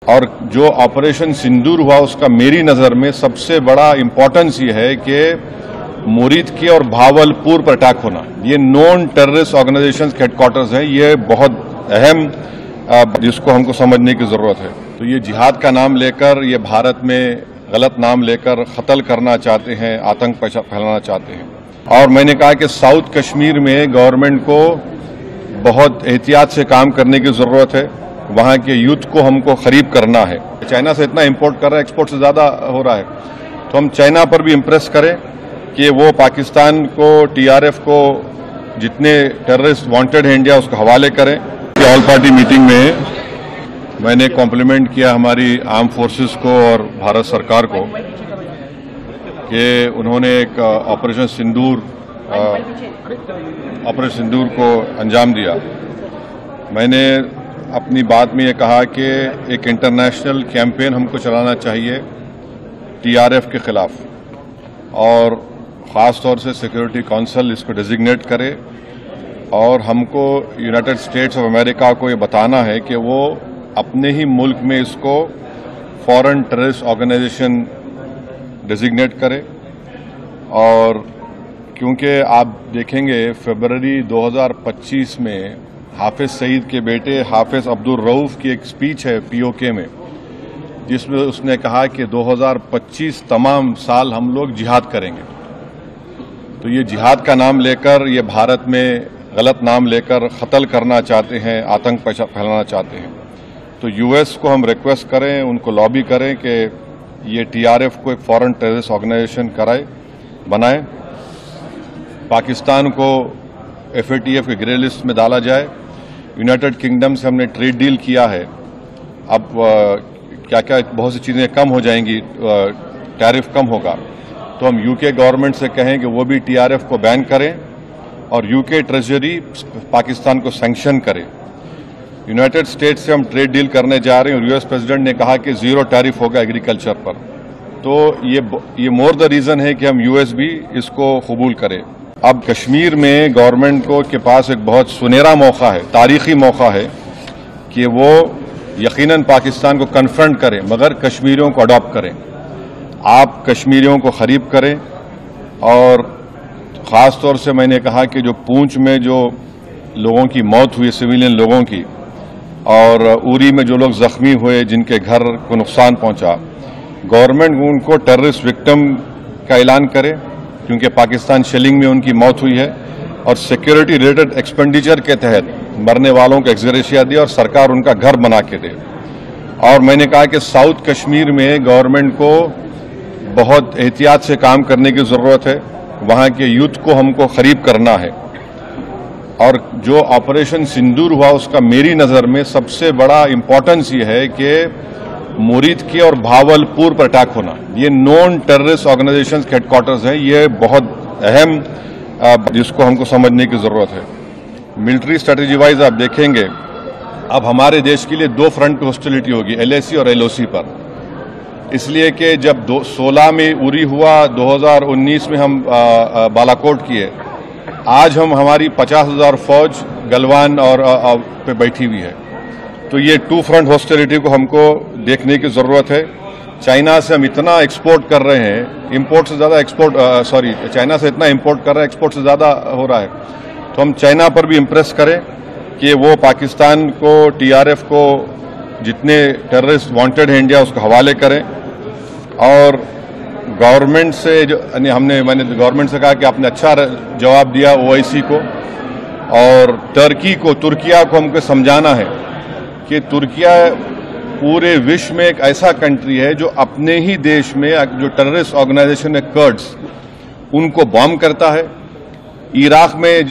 और जो ऑपरेशन सिंदूर हुआ उसका मेरी नज़र में सबसे बड़ा इम्पोर्टेंस ये है कि मुरीद के और भावलपुर पर अटैक होना, ये नॉन टेररिस्ट ऑर्गेनाइजेशन के हेडक्वार्टर्स हैं, ये बहुत अहम जिसको हमको समझने की ज़रूरत है। तो ये जिहाद का नाम लेकर, ये भारत में गलत नाम लेकर कत्ल करना चाहते हैं, आतंक फैलाना चाहते हैं। और मैंने कहा कि साउथ कश्मीर में गवर्नमेंट को बहुत एहतियात से काम करने की ज़रूरत है। वहाँ के यूथ को हमको खरीब करना है। चाइना से इतना इंपोर्ट कर रहा है, एक्सपोर्ट से ज़्यादा हो रहा है, तो हम चाइना पर भी इम्प्रेस करें कि वो पाकिस्तान को, टीआरएफ को, जितने टेररिस्ट वांटेड हैं इंडिया, उसको हवाले करें। ऑल पार्टी मीटिंग में मैंने कॉम्प्लीमेंट किया हमारी आर्म फोर्सेस को और भारत सरकार को कि उन्होंने एक ऑपरेशन सिंदूर को अंजाम दिया। मैंने अपनी बात में ये कहा कि एक इंटरनेशनल कैंपेन हमको चलाना चाहिए टीआरएफ के खिलाफ, और ख़ास तौर से सिक्योरिटी काउंसिल इसको डेजिग्नेट करे, और हमको यूनाइटेड स्टेट्स ऑफ अमेरिका को ये बताना है कि वो अपने ही मुल्क में इसको फॉरेन टेररिस्ट ऑर्गेनाइजेशन डेजिग्नेट करे। और क्योंकि आप देखेंगे फरवरी 2025 में हाफिज सईद के बेटे हाफिज अब्दुल रऊफ की एक स्पीच है पीओके में, जिसमें उसने कहा कि 2025 तमाम साल हम लोग जिहाद करेंगे। तो ये जिहाद का नाम लेकर, ये भारत में गलत नाम लेकर कत्ल करना चाहते हैं, आतंक फैलाना चाहते हैं। तो यूएस को हम रिक्वेस्ट करें, उनको लॉबी करें कि ये टीआरएफ को एक फॉरेन टेररिस्ट ऑर्गेनाइजेशन बनाए, पाकिस्तान को एफएटीएफ के ग्रे लिस्ट में डाला जाए। यूनाइटेड किंगडम से हमने ट्रेड डील किया है, अब क्या क्या बहुत सी चीज़ें कम हो जाएंगी, टैरिफ कम होगा, तो हम यूके गवर्नमेंट से कहें कि वो भी टीआरएफ को बैन करें और यूके ट्रेजरी पाकिस्तान को सैंक्शन करे। यूनाइटेड स्टेट्स से हम ट्रेड डील करने जा रहे हैं और यूएस प्रेसिडेंट ने कहा कि ज़ीरो टैरिफ होगा एग्रीकल्चर पर। तो ये मोर द रीज़न है कि हम यूएस भी इसको कबूल करें। अब कश्मीर में गवर्नमेंट को के पास एक बहुत सुनहरा मौका है, तारीखी मौका है कि वो यकीनन पाकिस्तान को कन्फ्रंट करें, मगर कश्मीरियों को अडॉप्ट करें। आप कश्मीरियों को खरीब करें, और ख़ास तौर से मैंने कहा कि जो पूंछ में जो लोगों की मौत हुई, सिविलियन लोगों की, और उरी में जो लोग ज़ख्मी हुए, जिनके घर को नुकसान पहुंचा, गवर्नमेंट उनको टेररिस्ट विक्टिम का ऐलान करे, क्योंकि पाकिस्तान शेलिंग में उनकी मौत हुई है, और सिक्योरिटी रिलेटेड एक्सपेंडिचर के तहत मरने वालों को एक्सग्रेशिया दे और सरकार उनका घर बना के दे। और मैंने कहा कि साउथ कश्मीर में गवर्नमेंट को बहुत एहतियात से काम करने की ज़रूरत है। वहाँ के यूथ को हमको खरीब करना है। और जो ऑपरेशन सिंदूर हुआ उसका मेरी नज़र में सबसे बड़ा इम्पोर्टेंस ये है कि मुरीद के और भावलपुर पर अटैक होना, ये नॉन टेररिस्ट ऑर्गेनाइजेशन के हेडक्वार्टर्स हैं, ये बहुत अहम जिसको हमको समझने की ज़रूरत है। मिलिट्री स्ट्रेटेजी वाइज आप देखेंगे अब हमारे देश के लिए दो फ्रंट पे हॉस्टिलिटी होगी, एलएसी और एलओसी पर। इसलिए कि जब 16 में उरी हुआ, 2019 में हम बालाकोट किए, आज हमारी 50,000 फौज गलवान और पे बैठी हुई है। तो ये टू फ्रंट हॉस्टिलिटी को हमको देखने की ज़रूरत है। चाइना से हम इतना एक्सपोर्ट कर रहे हैं, इंपोर्ट से ज़्यादा चाइना से इतना इंपोर्ट कर रहे हैं, एक्सपोर्ट से ज़्यादा हो रहा है। तो हम चाइना पर भी इम्प्रेस करें कि वो पाकिस्तान को, टीआरएफ को, जितने टेररिस्ट वांटेड हैं इंडिया, उसको हवाले करें। और गवर्नमेंट से मैंने गवर्नमेंट से कहा कि आपने अच्छा जवाब दिया ओआईसी को, और तुर्किया को हमको समझाना है कि तुर्किया पूरे विश्व में एक ऐसा कंट्री है जो अपने ही देश में जो टेररिस्ट ऑर्गेनाइजेशन है कर्ड्स, उनको बॉम्ब करता है। इराक में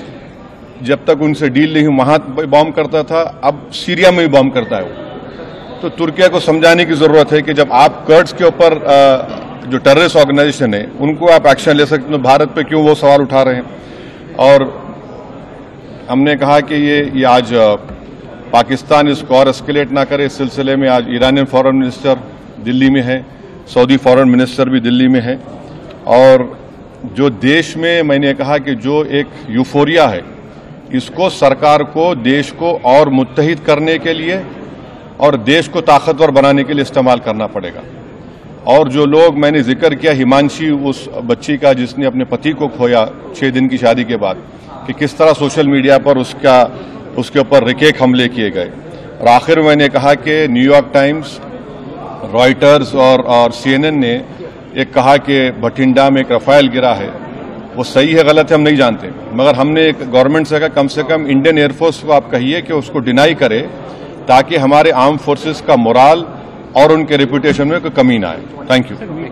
जब तक उनसे डील नहीं हुई वहां बॉम्ब करता था, अब सीरिया में भी बॉम्ब करता है वो। तो तुर्किया को समझाने की जरूरत है कि जब आप कर्ड्स के ऊपर जो टेररिस्ट ऑर्गेनाइजेशन है उनको आप एक्शन ले सकते, तो भारत पे क्यों वो सवाल उठा रहे हैं। और हमने कहा कि ये आज पाकिस्तान इसको और एस्केलेट ना करे। इस सिलसिले में आज ईरानियन फॉरेन मिनिस्टर दिल्ली में है, सऊदी फॉरेन मिनिस्टर भी दिल्ली में है। और जो देश में मैंने कहा कि जो एक यूफोरिया है, इसको सरकार को देश को और मुत्तहिद करने के लिए और देश को ताकतवर बनाने के लिए इस्तेमाल करना पड़ेगा। और जो लोग मैंने जिक्र किया, हिमांशी उस बच्ची का जिसने अपने पति को खोया 6 दिन की शादी के बाद, कि किस तरह सोशल मीडिया पर उसके ऊपर रिकेक हमले किए गए। और आखिर में मैंने कहा कि न्यूयॉर्क टाइम्स, रॉयटर्स और CNN ने एक कहा कि भटिंडा में एक रफाल गिरा है। वो सही है गलत है हम नहीं जानते, मगर हमने एक गवर्नमेंट से कहा कम से कम इंडियन एयरफोर्स को आप कहिए कि उसको डिनाई करे, ताकि हमारे आर्म फोर्सेस का मोराल और उनके रेपुटेशन में कोई कमी ना आए। Thank you.